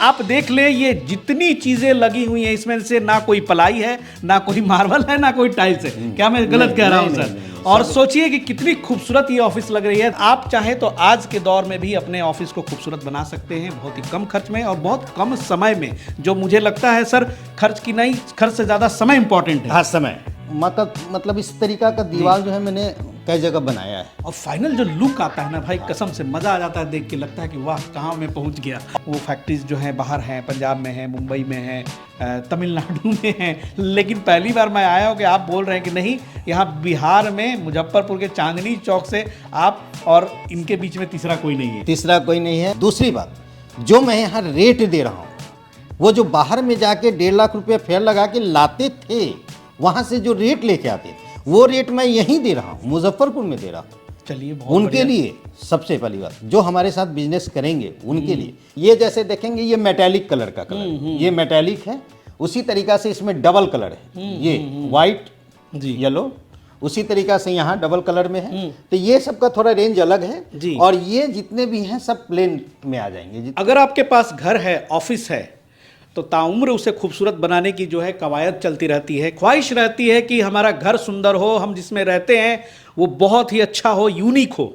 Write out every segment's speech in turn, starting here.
आप देख ले, ये जितनी चीजें लगी हुई हैं इसमें से ना कोई पलाई है, ना कोई मार्बल है, ना कोई टाइल्स है। क्या मैं गलत कह रहा हूँ सर? और सोचिए कि कितनी खूबसूरत ये ऑफिस लग रही है। आप चाहे तो आज के दौर में भी अपने ऑफिस को खूबसूरत बना सकते हैं, बहुत ही कम खर्च में और बहुत कम समय में। जो मुझे लगता है सर, खर्च की नहीं, खर्च से ज्यादा समय इंपॉर्टेंट है। हाँ, समय मतलब इस तरीका का दीवार जो है मैंने कई जगह बनाया है। और फाइनल जो लुक आता है ना भाई, कसम से मजा आ जाता है देख के, लगता है कि वाह कहाँ मैं पहुंच गया। वो फैक्ट्रीज जो है बाहर हैं, पंजाब में है, मुंबई में है, तमिलनाडु में है, लेकिन पहली बार मैं आया हूँ कि आप बोल रहे हैं कि नहीं, यहाँ बिहार में मुजफ्फरपुर के चांदनी चौक से आप और इनके बीच में तीसरा कोई नहीं है। तीसरा कोई नहीं है। दूसरी बात, जो मैं यहाँ रेट दे रहा हूँ, वो जो बाहर में जाके 1.5 लाख रुपया फेयर लगा के लाते थे, वहाँ से जो रेट लेके आते थे, वो रेट मैं यहीं दे रहा हूँ, मुजफ्फरपुर में दे रहा हूँ। चलिए, बहुत उनके लिए सबसे पहली बात, जो हमारे साथ बिजनेस करेंगे उनके लिए, ये जैसे देखेंगे ये मेटालिक कलर का कलर, ये मेटालिक है। उसी तरीका से इसमें डबल कलर है, ये वाइट येलो, उसी तरीका से यहाँ डबल कलर में है। तो ये सबका थोड़ा रेंज अलग है। और ये जितने भी हैं सब प्लेन में आ जाएंगे। अगर आपके पास घर है, ऑफिस है, तो ताउम्र उसे खूबसूरत बनाने की जो है कवायद चलती रहती है। ख्वाहिश रहती है कि हमारा घर सुंदर हो, हम जिसमें रहते हैं वो बहुत ही अच्छा हो, यूनिक हो।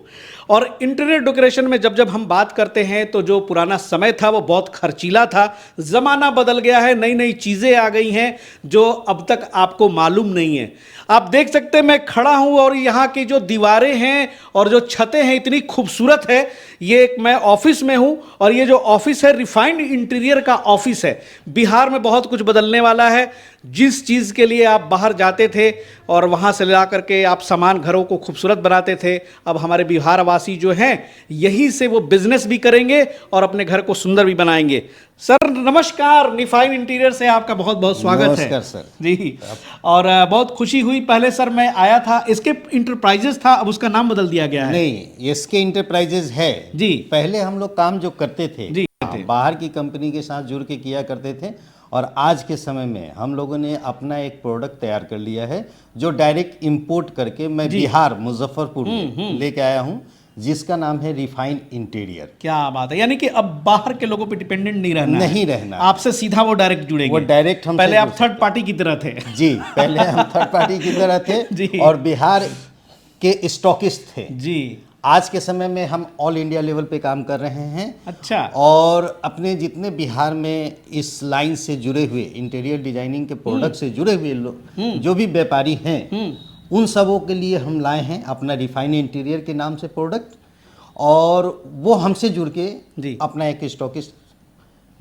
और इंटीरियर डेकोरेशन में जब हम बात करते हैं, तो जो पुराना समय था वो बहुत खर्चीला था। ज़माना बदल गया है, नई नई चीज़ें आ गई हैं जो अब तक आपको मालूम नहीं है। आप देख सकते हैं, मैं खड़ा हूं और यहाँ की जो दीवारें हैं और जो छतें हैं इतनी खूबसूरत है। ये एक मैं ऑफिस में हूं और ये जो ऑफिस है रिफाइंड इंटीरियर का ऑफिस है। बिहार में बहुत कुछ बदलने वाला है। जिस चीज़ के लिए आप बाहर जाते थे और वहाँ से ला करके आप सामान घरों को खूबसूरत बनाते थे, अब हमारे बिहार वासी जो हैं यहीं से वो बिजनेस भी करेंगे और अपने घर को सुंदर भी बनाएंगे। सर नमस्कार, रिफाइन इंटीरियर से आपका बहुत बहुत स्वागत है। नमस्कार सर जी। और बहुत खुशी हुई, पहले सर मैं आया था, इसके इंटरप्राइजेस था, अब उसका नाम बदल दिया गया है। नहीं, इसके इंटरप्राइजेज है जी। पहले हम लोग काम जो करते थे जी, बाहर की कंपनी के साथ जुड़ के किया करते थे, और आज के समय में हम लोगों ने अपना एक प्रोडक्ट तैयार कर लिया है जो डायरेक्ट इंपोर्ट करके मैं बिहार मुजफ्फरपुर में लेके आया हूँ, जिसका नाम है रिफाइन इंटीरियर। क्या बात है, यानी कि अब बाहर के लोगों पे डिपेंडेंट नहीं रहना है। आपसे सीधा वो डायरेक्ट जुड़ेंगे। वो डायरेक्ट हम, पहले आप थर्ड पार्टी की तरह थे। जी, पहले हम थर्ड पार्टी की तरह थे और बिहार के स्टॉकिस्ट थे। जी। आज के समय में हम ऑल इंडिया लेवल पे काम कर रहे हैं। अच्छा। और अपने जितने बिहार में इस लाइन से जुड़े हुए, इंटीरियर डिजाइनिंग के प्रोडक्ट से जुड़े हुए लोग, जो भी व्यापारी हैं, उन सबों के लिए हम लाए हैं अपना रिफाइन इंटीरियर के नाम से प्रोडक्ट, और वो हमसे जुड़ के अपना एक स्टॉकिस्ट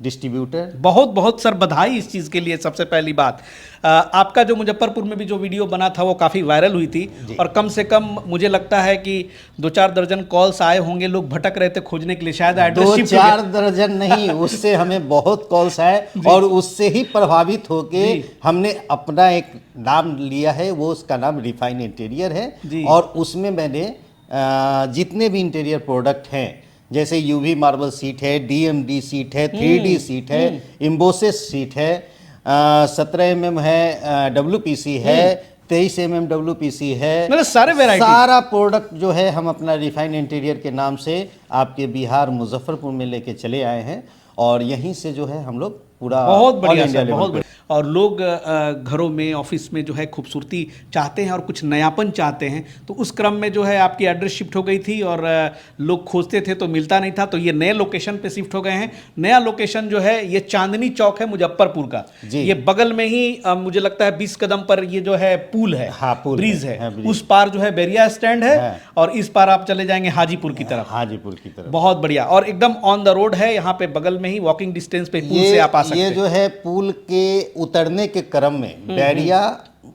डिस्ट्रीब्यूटर। बहुत बहुत सर बधाई इस चीज़ के लिए। सबसे पहली बात, आपका जो मुजफ्फरपुर में भी जो वीडियो बना था वो काफ़ी वायरल हुई थी, और कम से कम मुझे लगता है कि 2-4 दर्जन कॉल्स आए होंगे, लोग भटक रहे थे खोजने के लिए, शायद एड्रेस 2-4 दर्जन नहीं, उससे हमें बहुत कॉल्स आए और उससे ही प्रभावित होके हमने अपना एक नाम लिया है, वो उसका नाम रिफाइन इंटीरियर है। और उसमें मैंने जितने भी इंटीरियर प्रोडक्ट हैं, जैसे यूवी मार्बल सीट है, डीएमडी सीट है, 3D सीट है, इम्बोसिस सीट है, 17 mm है, WPC है, 23 mm WPC है, मतलब सारे वैरायटी, सारा प्रोडक्ट जो है हम अपना रिफाइन इंटीरियर के नाम से आपके बिहार मुजफ्फरपुर में लेके चले आए हैं। और यहीं से जो है हम लोग पूरा बहुत बढ़िया सर, बहुत बढ़िया। और लोग घरों में, ऑफिस में जो है खूबसूरती चाहते हैं और कुछ नयापन चाहते हैं, तो उस क्रम में जो है आपकी एड्रेस शिफ्ट हो गई थी और लोग खोजते थे तो मिलता नहीं था, तो ये नए लोकेशन पे शिफ्ट हो गए हैं। नया लोकेशन जो है ये चांदनी चौक है मुजफ्फरपुर का। ये बगल में ही मुझे लगता है 20 कदम पर ये जो है पुल है, ब्रिज है, उस पार जो है बेरिया स्टैंड है, और इस पार आप चले जाएंगे हाजीपुर की तरफ। हाजीपुर की तरफ बहुत बढ़िया, और एकदम ऑन द रोड है, यहाँ पे बगल में ही वॉकिंग डिस्टेंस पे पुल से आप आ सकते हैं। ये जो है पुल के उतरने के क्रम में, बैरिया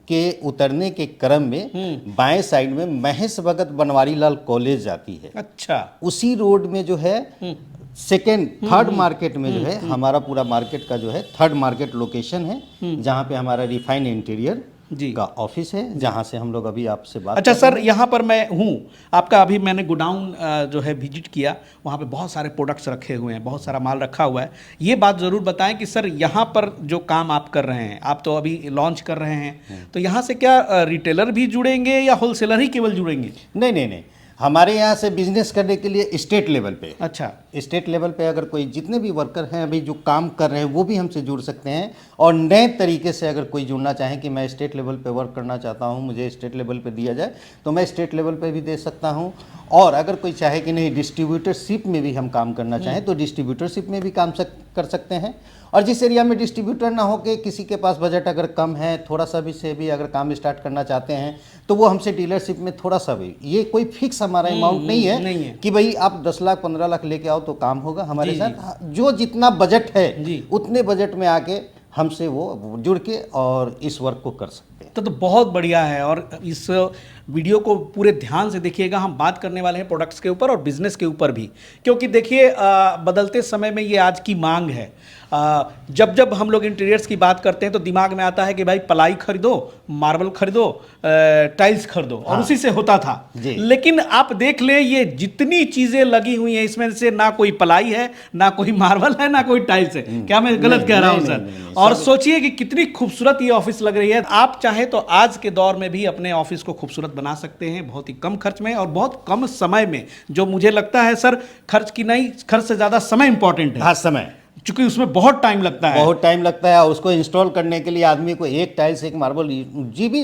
के उतरने के क्रम में बाएं साइड में महेश भगत बनवारी लाल कॉलेज जाती है। अच्छा। उसी रोड में जो है थर्ड मार्केट में जो है हमारा पूरा मार्केट का जो है थर्ड मार्केट लोकेशन है, जहाँ पे हमारा रिफाइन इंटीरियर का ऑफिस है, जहाँ से हम लोग अभी आपसे बात। अच्छा सर, यहाँ पर मैं हूँ आपका, अभी मैंने गोडाउन जो है विजिट किया, वहाँ पे बहुत सारे प्रोडक्ट्स रखे हुए हैं, बहुत सारा माल रखा हुआ है। ये बात ज़रूर बताएं कि सर यहाँ पर जो काम आप कर रहे हैं, आप तो अभी लॉन्च कर रहे हैं, तो यहाँ से क्या रिटेलर भी जुड़ेंगे या होलसेलर ही केवल जुड़ेंगे? नहीं, हमारे यहाँ से बिजनेस करने के लिए स्टेट लेवल पे, अच्छा, स्टेट लेवल पे अगर कोई जितने भी वर्कर हैं अभी जो काम कर रहे हैं वो भी हमसे जुड़ सकते हैं। और नए तरीके से अगर कोई जुड़ना चाहे कि मैं स्टेट लेवल पे वर्क करना चाहता हूँ, मुझे स्टेट लेवल पे दिया जाए, तो मैं स्टेट लेवल पे भी दे सकता हूँ। और अगर कोई चाहे कि नहीं डिस्ट्रीब्यूटरशिप में भी हम काम करना चाहें तो डिस्ट्रीब्यूटरशिप में भी काम कर सकते हैं। और जिस एरिया में डिस्ट्रीब्यूटर ना हो के किसी के पास बजट अगर कम है, थोड़ा सा भी से भी अगर काम स्टार्ट करना चाहते हैं तो वो हमसे डीलरशिप में थोड़ा सा भी, ये कोई फिक्स हमारा अमाउंट नहीं है कि भाई आप 10 लाख 15 लाख लेके आओ तो काम होगा हमारे साथ। जो जितना बजट है उतने बजट में आके हमसे वो जुड़ के और इस वर्क को कर सकते हैं। तो बहुत बढ़िया है। और इस वीडियो को पूरे ध्यान से देखिएगा, हम बात करने वाले हैं प्रोडक्ट्स के ऊपर और बिजनेस के ऊपर भी, क्योंकि देखिए बदलते समय में ये आज की मांग है। जब जब हम लोग इंटीरियर्स की बात करते हैं तो दिमाग में आता है कि भाई पलाई खरीदो, मार्बल खरीदो, टाइल्स खरीदो, और उसी से होता था। लेकिन आप देख ले ये जितनी चीजें लगी हुई हैं इसमें से ना कोई पलाई है, ना कोई मार्बल है, ना कोई टाइल्स है। क्या मैं गलत कह रहा हूं सर? और सोचिए कि कितनी खूबसूरत ये ऑफिस लग रही है। आप चाहे तो आज के दौर में भी अपने ऑफिस को खूबसूरत बना सकते हैं, बहुत ही कम खर्च में और बहुत कम समय में। जो मुझे लगता है सर, खर्च की नहीं, खर्च से ज्यादा समय इंपॉर्टेंट है। हाँ, समय, क्योंकि उसमें बहुत टाइम लगता है, बहुत टाइम लगता है। और उसको इंस्टॉल करने के लिए आदमी को एक टाइल्स एक मार्बल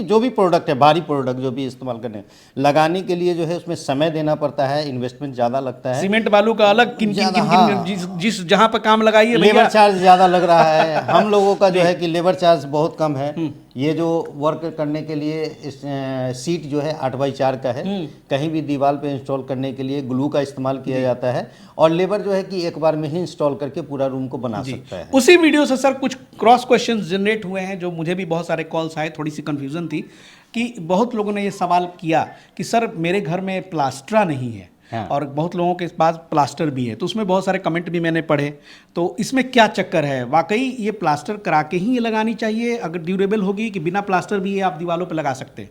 जो भी प्रोडक्ट है, भारी प्रोडक्ट जो भी इस्तेमाल करने लगाने के लिए जो है उसमें समय देना पड़ता है, इन्वेस्टमेंट ज़्यादा लगता है। सीमेंट बालू का अलग, जिस जहाँ पर काम लगाइए लेबर चार्ज ज़्यादा लग रहा है। हम लोगों का जो है कि लेबर चार्ज बहुत कम है। ये जो वर्क करने के लिए सीट जो है 8x4 का है। कहीं भी दीवार पे इंस्टॉल करने के लिए ग्लू का इस्तेमाल किया जाता है और लेबर जो है कि एक बार में ही इंस्टॉल करके पूरा रूम को बना सकता है। उसी वीडियो से सर कुछ क्रॉस क्वेश्चंस जनरेट हुए हैं, जो मुझे भी बहुत सारे कॉल्स आए, थोड़ी सी कंफ्यूजन थी कि बहुत लोगों ने ये सवाल किया कि सर मेरे घर में प्लास्टरा नहीं है। हाँ। और बहुत लोगों के पास प्लास्टर भी है, तो उसमें बहुत सारे कमेंट भी मैंने पढ़े। तो इसमें क्या चक्कर है? वाकई ये प्लास्टर करा के ही ये लगानी चाहिए अगर ड्यूरेबल होगी, कि बिना प्लास्टर भी ये आप दीवारों पे लगा सकते हैं?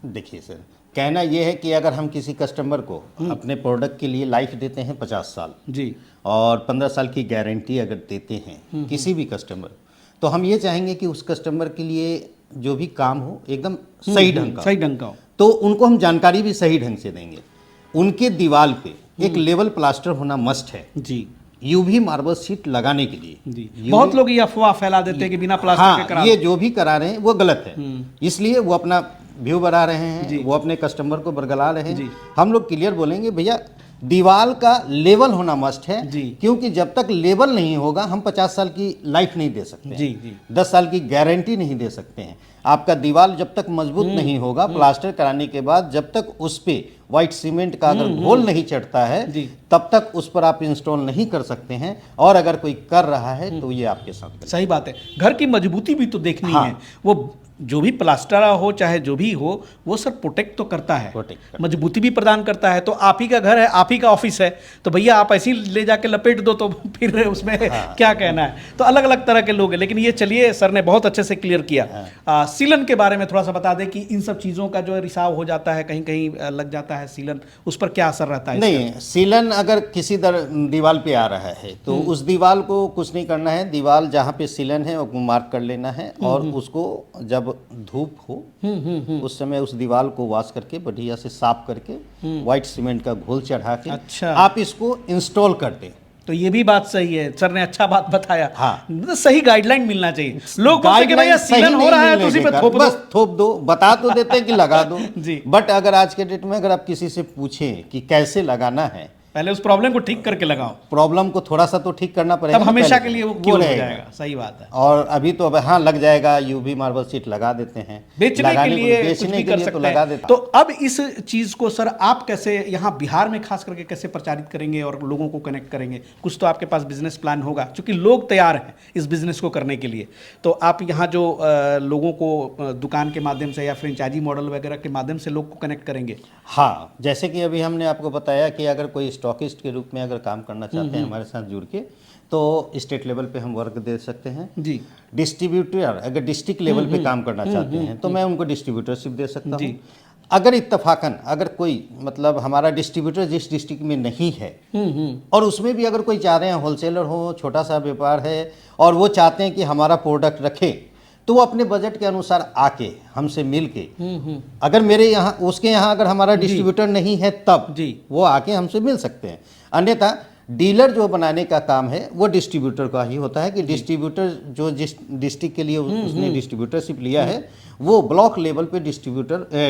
देखिए सर, कहना ये है कि अगर हम किसी कस्टमर को अपने प्रोडक्ट के लिए लाइफ देते हैं 50 साल जी, और 15 साल की गारंटी अगर देते हैं किसी भी कस्टमर, तो हम ये चाहेंगे कि उस कस्टमर के लिए जो भी काम हो एकदम सही ढंग का हो। तो उनको हम जानकारी भी सही ढंग से देंगे। उनके दीवार पे एक लेवल प्लास्टर होना मस्ट है जी, यूवी मार्बल शीट लगाने के लिए जी। बहुत लोग ये अफवाह फैला देते हैं कि बिना प्लास्टर के करा, ये जो भी करा रहे हैं वो गलत है। इसलिए वो अपना व्यू बढ़ा रहे हैं, वो अपने कस्टमर को बरगला रहे हैं। हम लोग क्लियर बोलेंगे भैया दीवार का लेवल होना मस्ट है, क्योंकि जब तक लेवल नहीं होगा हम 50 साल की लाइफ नहीं दे सकते जी, 10 साल की गारंटी नहीं दे सकते हैं। आपका दीवार जब तक मजबूत नहीं होगा, प्लास्टर कराने के बाद जब तक उस पे व्हाइट सीमेंट का अगर घोल नहीं चढ़ता है तब तक उस पर आप इंस्टॉल नहीं कर सकते हैं। और अगर कोई कर रहा है तो ये आपके साथ सही बात है। घर की मजबूती भी तो देखनी है। वो जो भी प्लास्टर हो चाहे जो भी हो, वो सर प्रोटेक्ट तो करता है, मजबूती भी प्रदान करता है। तो आप ही का घर है, आप ही का ऑफिस है, तो भैया आप ऐसे ही ले जाके लपेट दो तो फिर उसमें क्या कहना है। तो अलग अलग तरह के लोग हैं, लेकिन ये चलिए सर ने बहुत अच्छे से क्लियर किया। सीलन के बारे में थोड़ा सा बता दें कि इन सब चीज़ों का जो रिसाव हो जाता है, कहीं कहीं लग जाता है सीलन, उस पर क्या असर रहता है? नहीं, सीलन अगर किसी दीवार पे आ रहा है तो उस दीवार को कुछ नहीं करना है। दीवार जहाँ पे सीलन है वो मार्क कर लेना है और उसको जब धूप हो उस समय उस दीवार को वॉश करके बढ़िया से साफ करके व्हाइट सीमेंट का घोल चढ़ा के आप इसको इंस्टॉल कर दें। तो ये भी बात सही है, सर ने अच्छा बात बताया। हाँ, सही गाइडलाइन मिलना चाहिए। लोग भैया सीलन हो रहा है तो उसी पे थोप दो, बता तो देते हैं कि लगा दो जी। बट अगर आज के डेट में अगर आप किसी से पूछें कि कैसे लगाना है, पहले उस प्रॉब्लम को ठीक करके लगाओ। प्रॉब्लम को थोड़ा सा तो ठीक करना पड़ेगा, तब हमेशा के लिए वो क्यों हो जाएगा। सही बात है। और अभी तो अब हाँ लग जाएगा, यूवी मार्बल शीट लगा देते हैं बेचने के लिए तो लगा देते हैं। तो अब इस चीज को सर आप कैसे यहाँ बिहार में खास करके कैसे प्रचारित करेंगे और लोगों को कनेक्ट करेंगे? कुछ तो आपके पास बिजनेस प्लान होगा, क्योंकि लोग तैयार हैं इस बिजनेस को करने के लिए। तो आप यहाँ जो लोगों को दुकान के माध्यम से या फ्रेंचाइजी मॉडल वगैरह के माध्यम से लोग को कनेक्ट करेंगे? हाँ, जैसे कि अभी हमने आपको बताया कि अगर कोई स्टॉकिस्ट के रूप में अगर काम करना चाहते हैं हमारे साथ जुड़ के, तो स्टेट लेवल पे हम वर्क दे सकते हैं जी। डिस्ट्रीब्यूटर अगर डिस्ट्रिक्ट लेवल पे काम करना चाहते हैं तो मैं उनको डिस्ट्रीब्यूटरशिप दे सकता हूँ। अगर इत्तफाकन अगर कोई मतलब हमारा डिस्ट्रीब्यूटर जिस डिस्ट्रिक्ट में नहीं है और उसमें भी अगर कोई चाह रहे हैं होलसेलर हो, छोटा सा व्यापार है और वो चाहते हैं कि हमारा प्रोडक्ट रखे, तो वो अपने बजट के अनुसार आके हमसे मिल के, अगर मेरे यहाँ उसके यहाँ अगर हमारा डिस्ट्रीब्यूटर नहीं है तब जी वो आके हमसे मिल सकते हैं। अन्यथा डीलर जो बनाने का काम है वो डिस्ट्रीब्यूटर का ही होता है कि डिस्ट्रीब्यूटर जो जिस डिस्ट्रिक्ट के लिए उसने डिस्ट्रीब्यूटरशिप लिया है वो ब्लॉक लेवल पे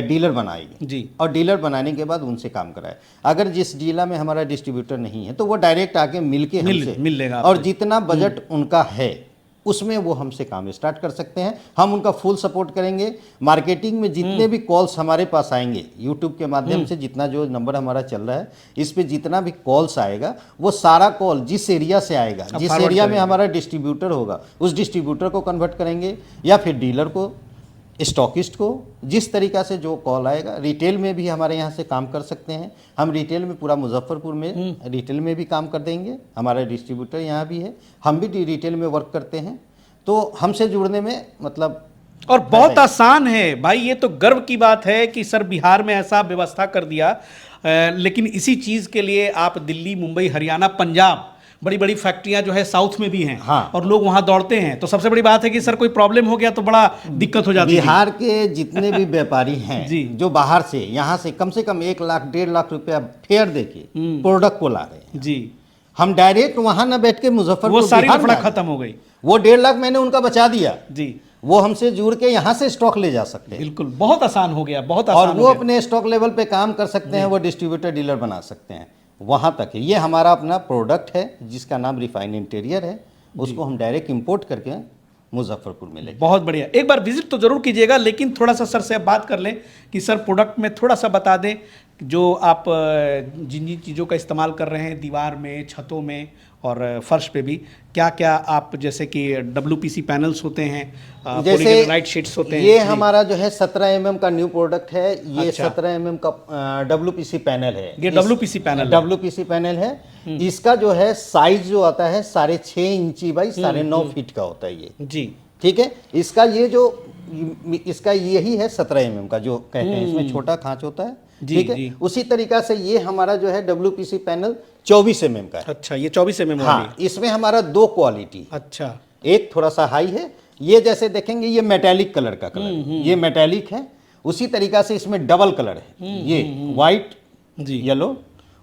डीलर बनाएगी जी। और डीलर बनाने के बाद उनसे काम कराए। अगर जिस जिला में हमारा डिस्ट्रीब्यूटर नहीं है तो वो डायरेक्ट आके मिल के हमसे मिल लेगा और जितना बजट उनका है उसमें वो हमसे काम स्टार्ट कर सकते हैं। हम उनका फुल सपोर्ट करेंगे। मार्केटिंग में जितने भी कॉल्स हमारे पास आएंगे यूट्यूब के माध्यम से, जितना जो नंबर हमारा चल रहा है इस पे जितना भी कॉल्स आएगा वो सारा कॉल जिस एरिया से आएगा, जिस एरिया में हमारा डिस्ट्रीब्यूटर होगा उस डिस्ट्रीब्यूटर को कन्वर्ट करेंगे या फिर डीलर को, स्टॉकिस्ट को। जिस तरीक़ा से जो कॉल आएगा, रिटेल में भी हमारे यहाँ से काम कर सकते हैं। हम रिटेल में पूरा मुजफ्फरपुर में रिटेल में भी काम कर देंगे। हमारा डिस्ट्रीब्यूटर यहाँ भी है, हम भी रिटेल में वर्क करते हैं। तो हमसे जुड़ने में मतलब और बहुत आसान है भाई। ये तो गर्व की बात है कि सर बिहार में ऐसा व्यवस्था कर दिया। लेकिन इसी चीज़ के लिए आप दिल्ली, मुंबई, हरियाणा, पंजाब, बड़ी बड़ी फैक्ट्रियां जो है साउथ में भी हैं। हाँ। और लोग वहां दौड़ते हैं। तो सबसे बड़ी बात है कि सर कोई प्रॉब्लम हो गया तो बड़ा दिक्कत हो जाती है। बिहार के जितने भी व्यापारी हैं जी। जो बाहर से यहाँ से कम 1 लाख 1.5 लाख रुपया फेयर देके प्रोडक्ट को ला रहे हैं जी, हम डायरेक्ट वहाँ ना बैठ के मुजफ्फरपुर वो सारी बिहार लफड़ा में खत्म हो गई। वो 1.5 लाख मैंने उनका बचा दिया। जी वो हमसे जुड़ के यहाँ से स्टॉक ले जा सकते हैं बिल्कुल, बहुत आसान हो गया, बहुत और आसान वो हो गया। अपने स्टॉक लेवल पे काम कर सकते हैं। वो डिस्ट्रीब्यूटर डीलर बना सकते हैं। वहाँ तक है। ये हमारा अपना प्रोडक्ट है जिसका नाम रिफाइन इंटीरियर है। उसको हम डायरेक्ट इंपोर्ट करके मुजफ्फरपुर में लेके। बहुत बढ़िया। एक बार विजिट तो जरूर कीजिएगा। लेकिन थोड़ा सा सर से आप बात कर लें कि सर प्रोडक्ट में थोड़ा सा बता दें जो आप जिन जिन चीज़ों का इस्तेमाल कर रहे हैं दीवार में, छतों में और फर्श पे भी, क्या क्या आप, जैसे कि WPC पैनल्स होते हैं, जैसे लाइट शीट्स होते हैं। ये हमारा जो है 17 mm का न्यू प्रोडक्ट है। ये अच्छा। 17 mm का WPC पैनल है। ये WPC पैनल है। WPC पैनल है। इसका जो है साइज जो आता है 6.5 इंची बाई 9.5 फीट का होता है ये। जी ठीक है। इसका ये जो इसका यही है 17 mm का जो कहते हैं, इसमें छोटा खांच होता है। जी, ठीक है। जी। उसी तरीका से ये हमारा जो है WPC पैनल 24 mm का है। अच्छा, ये 24 mm हाँ, इसमें हमारा 2 क्वालिटी। अच्छा, एक थोड़ा सा हाई है। ये जैसे देखेंगे ये मेटालिक कलर का कलर, ये मेटालिक है। उसी तरीका से इसमें डबल कलर है। ये वाइट, जी येलो,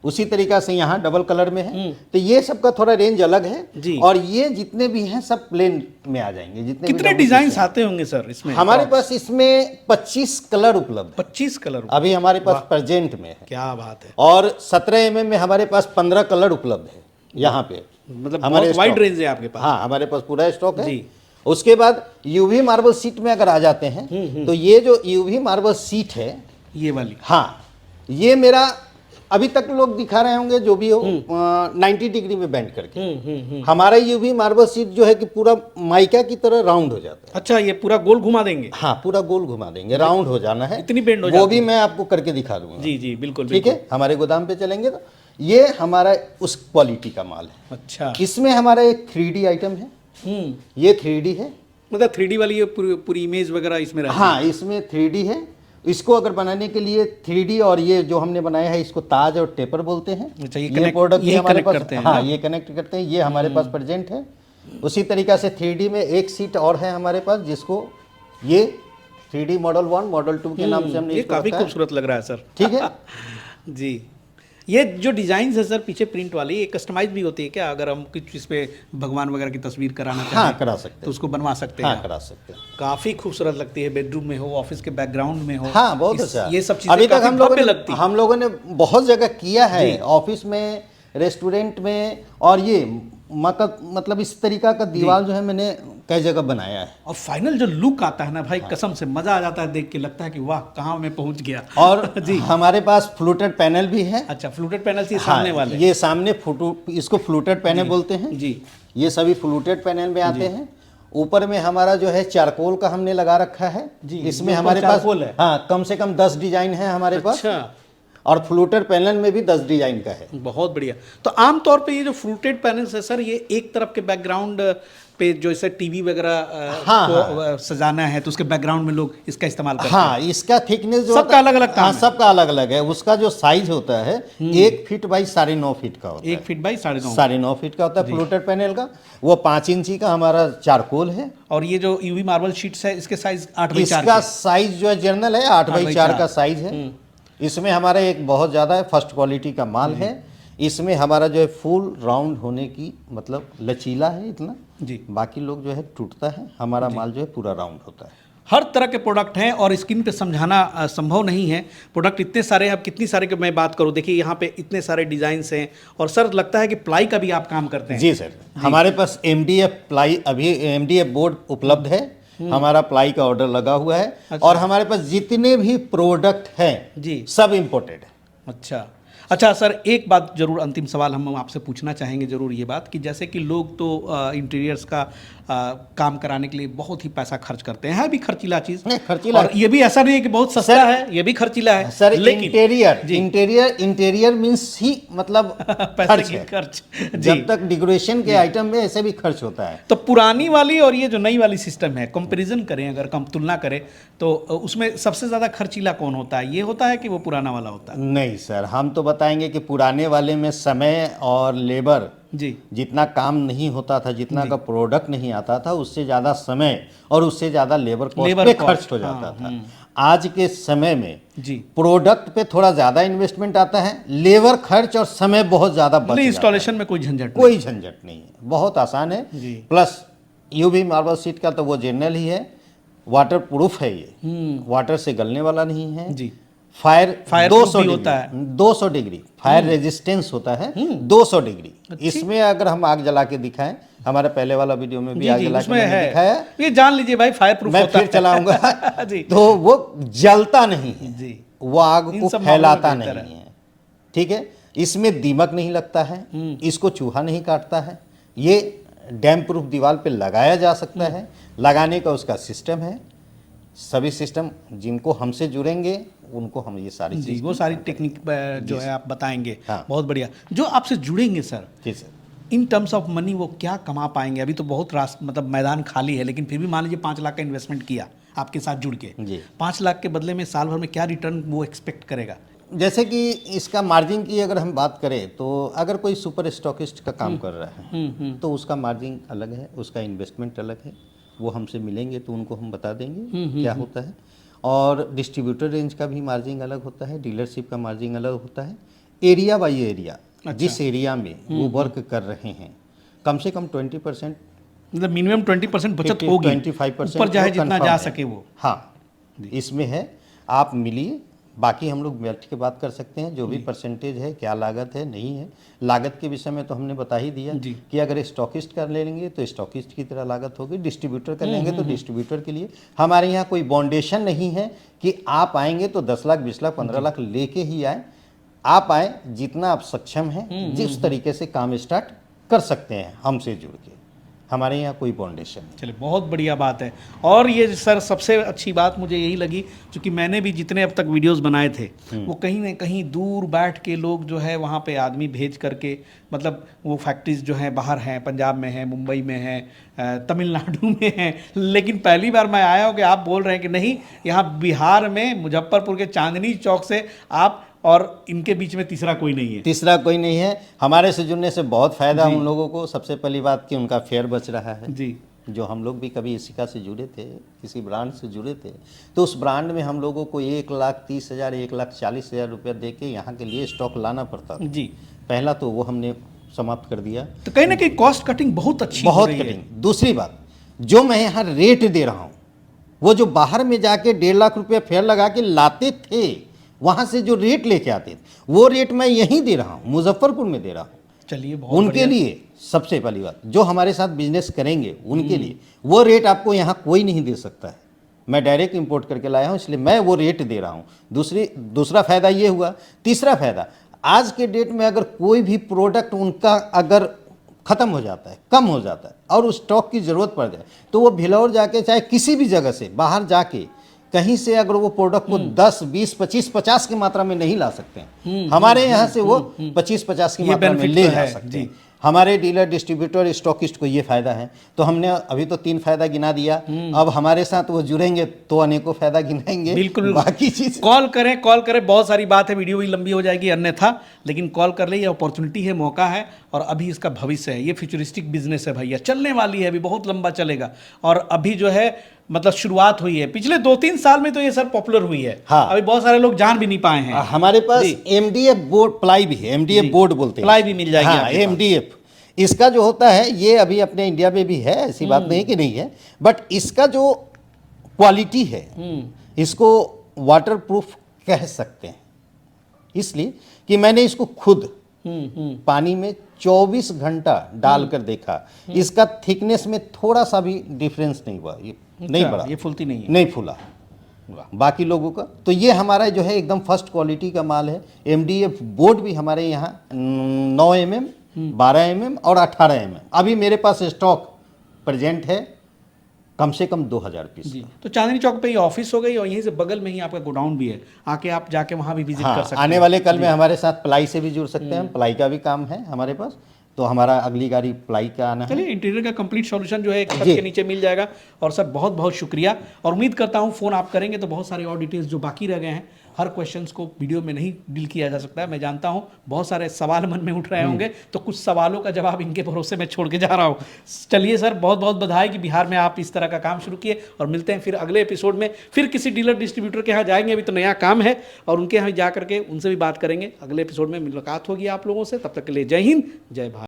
उसी तरीका से यहाँ डबल कलर में है। तो ये सबका थोड़ा रेंज अलग है। जी। और ये जितने भी हैं सब प्लेन में आ जाएंगे। जितने भी कितने double डिजाइन piece हैं। आते होंगे सर इसमें? हमारे पास इसमें 25 कलर उपलब्ध है। 25 कलर। अभी हमारे पास प्रेजेंट में है। क्या बात है। और 17 mm में हमारे पास 15 कलर उपलब्ध है यहाँ पे। मतलब हमारे बहुत वाइड stock- रेंज है आपके पास। हाँ, हमारे पास पूरा स्टॉक है। जी। उसके बाद यूवी मार्बल सीट में अगर आ जाते हैं तो ये जो यूवी मार्बल सीट है, ये वाली। हाँ, ये मेरा अभी तक लोग दिखा रहे होंगे जो भी हो 90 डिग्री में बेंड करके। हमारा यूवी मार्बल सीट जो है कि पूरा माइका की तरह राउंड हो जाता है। अच्छा, ये पूरा गोल घुमा देंगे? हाँ, पूरा गोल घुमा देंगे, राउंड हो जाना है। इतनी बेंड हो वो जाती भी मैं आपको करके दिखा दूंगा। जी जी बिल्कुल ठीक है। हमारे गोदाम पे चलेंगे तो ये हमारा उस क्वालिटी का माल है। अच्छा। इसमें हमारा एक 3D आइटम है। ये 3D है। मतलब 3D वाली ये पूरी इमेज वगैरह इसमें रहती है? हाँ, इसमें 3D है। इसको अगर बनाने के लिए 3D और ये जो हमने बनाया है इसको ताज और टेपर बोलते हैं। अच्छा, ये प्रोडक्ट यही हमारे connect पास करते हैं हाँ, ना? ये कनेक्ट करते हैं। ये हमारे पास प्रेजेंट है। उसी तरीका से 3D में एक सीट और है हमारे पास जिसको ये 3D मॉडल 1 मॉडल 2 के नाम से हमने ये इसको काफी रखा है। खूबसूरत लग रहा है सर। ठीक है। जी। ये जो डिजाइन है सर पीछे प्रिंट वाली, ये कस्टमाइज भी होती है क्या? अगर हम कुछ इस पे भगवान वगैरह की तस्वीर कराना चाहें हाँ, करा सकते तो हैं। उसको बनवा सकते हैं हाँ, आप? करा सकते हैं। काफी खूबसूरत लगती है, बेडरूम में हो, ऑफिस के बैकग्राउंड में हो। हाँ, बहुत अच्छा। ये सब चीजें अभी तक काफी भव्य लगती है। हम लोगों ने बहुत जगह किया है, ऑफिस में, रेस्टोरेंट में। और ये मतलब इस तरीका का दीवार जो है मैंने कई जगह बनाया है। और फाइनल जो लुक आता है ना भाई, कसम से मजा आ जाता है देख के, लगता है कि वाह कहाँ मैं पहुंच गया। और जी। हमारे पास फ्लूटेड पैनल भी है। अच्छा, फ्लूटेड पैनल से हाँ, सामने वाले? ये सामने इसको फ्लूटेड पैनल बोलते हैं। जी। ये सभी फ्लूटेड पैनल में आते हैं। ऊपर में हमारा जो है चारकोल का हमने लगा रखा है। जी, इसमें ऊपर हमारे पास चारकोल है। हाँ, कम से कम 10 डिजाइन है हमारे पास। अच्छा। और फ्लूटर पैनल में भी 10 डिजाइन का है। बहुत बढ़िया। तो आमतौर पे ये जो फ्लूटेड पैनल्स है सर, ये एक तरफ के बैकग्राउंड पे जो इसे टीवी वगैरह सजाना है तो उसके बैकग्राउंड में लोग इसका इस्तेमाल करते हैं। हाँ, इसका थिकनेस जो सबका अलग अलग काम है। सबका अलग अलग है। उसका जो साइज होता है 1 फीट बाई 9.5 फीट का होता है। 1 फीट बाई 9.5 9.5 फीट का होता है फ्लूटेड पैनल का। वो 5 इंची का हमारा चारकोल है। और ये जो यूवी मार्बल शीट्स है इसके साइज 8x4 इसका साइज जो है जनरल है 8x4 का साइज है। इसमें हमारा एक बहुत ज़्यादा है, फर्स्ट क्वालिटी का माल है। इसमें हमारा जो है फुल राउंड होने की मतलब लचीला है इतना जी। बाकी लोग जो है टूटता है, हमारा माल जो है पूरा राउंड होता है। हर तरह के प्रोडक्ट हैं और स्क्रीन पे समझाना संभव नहीं है। प्रोडक्ट इतने सारे हैं, अब कितनी सारे की मैं बात करूं। देखिए यहाँ पे इतने सारे डिजाइन्स हैं और सर लगता है कि प्लाई का भी आप काम करते हैं। जी सर, हमारे पास MDF प्लाई अभी MDF बोर्ड उपलब्ध है। हमारा प्लाई का ऑर्डर लगा हुआ है। अच्छा। और हमारे पास जितने भी प्रोडक्ट हैं जी सब इम्पोर्टेड है। अच्छा सर, एक बात जरूर अंतिम सवाल हम आपसे पूछना चाहेंगे जरूर ये बात कि जैसे कि लोग तो इंटीरियर्स का काम कराने के लिए बहुत ही पैसा खर्च करते हैं, है भी खर्चीला चीज। नहीं, खर्चीला और ये भी ऐसा नहीं है कि बहुत सस्ता है, ये भी खर्चीला है सर। लेकिन इंटीरियर मीन्स ही मतलब पैसे की खर्च जब तक डेकोरेशन के आइटम में ऐसे भी खर्च होता है। तो पुरानी वाली और ये जो नई वाली सिस्टम है, कंपैरिजन करें अगर हम तुलना करें तो उसमें सबसे ज्यादा खर्चीला कौन होता है? ये होता है कि वो पुराना वाला होता है? नहीं सर, हम तो बताएंगे कि पुराने वाले में समय और लेबर जी जितना काम नहीं होता था, जितना का प्रोडक्ट नहीं आता था, उससे ज़्यादा समय और उससे ज़्यादा लेबर कॉस्ट पे खर्च हो जाता था। आज के समय में जी प्रोडक्ट पे थोड़ा ज़्यादा इन्वेस्टमेंट आता है, लेबर खर्च और समय बहुत ज़्यादा बच जाता है। इंस्टॉलेशन में कोई झंझट कोई झंझट नहीं है, बहुत आसान है। जी। प्लस यूवी मार्बल शीट का तो वो जनरल ही है, वाटर प्रूफ है, ये वाटर से गलने वाला नहीं है जी। फायर 200 भी होता है। 200 डिग्री फायर रेजिस्टेंस होता है 200 डिग्री। इसमें अगर हम आग जला के दिखाएं, हमारे पहले वाला वीडियो में भी आग जला के मैंने दिखाया, ये जान लीजिए भाई फायर प्रूफ मैं होता फिर है। चलाऊंगा जी। तो वो जलता नहीं है जी। वो आग इन को सब फैलाता मामलों में नहीं है। ठीक है, इसमें दीमक नहीं लगता है, इसको चूहा नहीं काटता है। ये डैम प्रूफ दीवार पे लगाया जा सकता है, लगाने का उसका सिस्टम है। सभी सिस्टम जिनको हमसे जुड़ेंगे उनको हम ये सारी चीज़ वो सारी टेक्निक जो है आप बताएंगे। हाँ। बहुत बढ़िया। जो आपसे जुड़ेंगे सर, जी sir, in terms of money वो क्या कमा पाएंगे? अभी तो बहुत मतलब मैदान खाली है, लेकिन फिर भी मान लीजिए 5 लाख का इन्वेस्टमेंट किया आपके साथ जुड़ के, जी। 5 लाख के बदले में साल भर में क्या रिटर्न वो एक्सपेक्ट करेगा? जैसे कि इसका मार्जिन की अगर हम बात करें तो अगर कोई सुपर स्टॉकिस्ट का काम कर रहा है तो उसका मार्जिन अलग है, उसका इन्वेस्टमेंट अलग है। वो हमसे मिलेंगे तो उनको हम बता देंगे क्या होता है। और डिस्ट्रीब्यूटर रेंज का भी मार्जिन अलग होता है, डीलरशिप का मार्जिन अलग होता है। एरिया बाई एरिया, जिस एरिया में वो वर्क कर रहे हैं, कम से कम 20% मतलब मिनिमम 20% बचत होगी, 25% ऊपर चाहे वो जितना confirm जा है। सके वो। हाँ, इसमें है, आप मिलिए, बाकी हम लोग बैठ के बात कर सकते हैं। जो भी परसेंटेज है, क्या लागत है, नहीं है। लागत के विषय में तो हमने बता ही दिया जी। कि अगर स्टॉकिस्ट कर लेंगे तो स्टॉकिस्ट की तरह लागत होगी, डिस्ट्रीब्यूटर कर लेंगे तो डिस्ट्रीब्यूटर के लिए। हमारे यहाँ कोई बाउंडेशन नहीं है कि आप आएंगे तो 10 लाख 20 लाख 15 लाख लेके ही आए। आप आए, जितना आप सक्षम हैं जिस तरीके से काम स्टार्ट कर सकते हैं हमसे जुड़ के। हमारे यहाँ कोई बाउंडेशन नहीं। चलिए, बहुत बढ़िया बात है। और ये सर सबसे अच्छी बात मुझे यही लगी, क्योंकि मैंने भी जितने अब तक वीडियोस बनाए थे वो कहीं ना कहीं दूर बैठ के लोग जो है वहाँ पे आदमी भेज करके, मतलब वो फैक्ट्रीज जो हैं बाहर हैं, पंजाब में हैं, मुंबई में हैं, तमिलनाडु में हैं, लेकिन पहली बार मैं आया हूँ कि आप बोल रहे हैं कि नहीं, यहाँ बिहार में मुजफ्फरपुर के चांदनी चौक से आप और इनके बीच में तीसरा कोई नहीं है। तीसरा कोई नहीं है। हमारे से जुड़ने से बहुत फायदा उन लोगों को। सबसे पहली बात कि उनका फेयर बच रहा है जी। जो हम लोग भी कभी इसिका से जुड़े थे, किसी ब्रांड से जुड़े थे, तो उस ब्रांड में हम लोगों को 1,30,000 1,40,000 रुपया दे के यहाँ के लिए स्टॉक लाना पड़ता था। जी। पहला तो वो हमने समाप्त कर दिया। तो कहीं ना कहीं कॉस्ट कटिंग बहुत अच्छी हो बहुत रही है। कटिंग। दूसरी बात, जो मैं यहाँ रेट दे रहा हूँ, वो जो बाहर में जाके 1.5 लाख रुपया फेयर लगा के लाते थे, वहाँ से जो रेट लेके आते थे, वो रेट मैं यहीं दे रहा हूँ, मुजफ्फरपुर में दे रहा हूँ। चलिए, बहुत उनके लिए सबसे पहली बात, जो हमारे साथ बिजनेस करेंगे उनके लिए वो रेट आपको यहाँ कोई नहीं दे सकता है। मैं डायरेक्ट इंपोर्ट करके लाया हूँ, इसलिए मैं वो रेट दे रहा हूँ। दूसरा फायदा ये हुआ। तीसरा फायदा, आज के डेट में अगर कोई भी प्रोडक्ट उनका अगर ख़त्म हो जाता है, कम हो जाता है और उस स्टॉक की ज़रूरत पड़ जाए, तो वो भिलौर जाके चाहे किसी भी जगह से बाहर जाके कहीं से अगर वो प्रोडक्ट को 10, 20, 25, 50 की मात्रा में नहीं ला सकते हैं, हमारे यहाँ से वो 25, 50 की ये मात्रा में benefit ले तो जा है, सकते जी। हैं। हमारे डीलर, डिस्ट्रीब्यूटर, स्टॉकिस्ट को ये फायदा है। तो हमने अभी तो 3 फायदा गिना दिया, अब हमारे साथ वो जुड़ेंगे तो अनेकों फायदा गिनाएंगे। बिल्कुल। बाकी चीज कॉल करें, बहुत सारी बात है, वीडियो भी लंबी हो जाएगी अन्यथा, लेकिन कॉल कर ले, ये अपॉर्चुनिटी है, मौका है, और अभी इसका भविष्य है। ये फ्यूचरिस्टिक बिजनेस है भैया, चलने वाली है, अभी बहुत लंबा चलेगा। और अभी जो है मतलब शुरुआत हुई है, पिछले 2-3 साल में तो ये सर पॉपुलर हुई है। हाँ। अभी बहुत सारे लोग जान भी नहीं पाए हैं। हमारे पास जी। एमडीएफ बोर्ड प्लाई भी है, एमडीएफ जी। बोर्ड बोलते हैं, प्लाई भी मिल जाएगी हाँ, आपके पास। एमडीएफ इसका जो होता है, ये अभी अपने इंडिया में भी है, ऐसी बात नहीं कि नहीं है, बट इसका जो क्वालिटी है, इसको वाटर प्रूफ कह सकते हैं, इसलिए कि मैंने इसको खुद पानी में 24 घंटा डालकर देखा, इसका थिकनेस में थोड़ा सा भी डिफरेंस नहीं हुआ, ये नहीं अच्छा, बढ़ा, ये फूलती नहीं है। नहीं फूला बाकी लोगों का। तो ये हमारा जो है एकदम फर्स्ट क्वालिटी का माल है। एमडीएफ बोर्ड भी हमारे यहाँ 9 mm, 12 mm और 18 mm अभी मेरे पास स्टॉक प्रेजेंट है, कम से कम 2000 पीस। जी, तो चांदनी चौक पे ये ऑफिस हो गई, और यहीं से बगल में ही आपका गोडाउन भी है, आके आप जाके वहाँ भी विजिट कर हाँ, सकते हैं। आने वाले कल में हमारे साथ प्लाई से भी जुड़ सकते हैं, प्लाई का भी काम है हमारे पास, तो हमारा अगली गाड़ी प्लाई का आना है। चलिए, इंटीरियर का कंप्लीट सॉल्यूशन जो है एक छत जी। के नीचे मिल जाएगा। और सर बहुत बहुत शुक्रिया, और उम्मीद करता हूँ फ़ोन आप करेंगे तो बहुत सारे और डिटेल्स जो बाकी रह गए हैं, हर क्वेश्चंस को वीडियो में नहीं डील किया जा सकता है। मैं जानता हूँ बहुत सारे सवाल मन में उठ रहे होंगे, तो कुछ सवालों का जवाब इनके भरोसे में छोड़ के जा रहा हूँ। चलिए सर, बहुत बहुत बधाई कि बिहार में आप इस तरह का काम शुरू किए, और मिलते हैं फिर अगले एपिसोड में। फिर किसी डीलर डिस्ट्रीब्यूटर के यहाँ जाएंगे, अभी तो नया काम है, और उनके यहाँ जा करके उनसे भी बात करेंगे। अगले एपिसोड में मुलाकात होगी आप लोगों से, तब तक के लिए जय हिंद, जय भारत।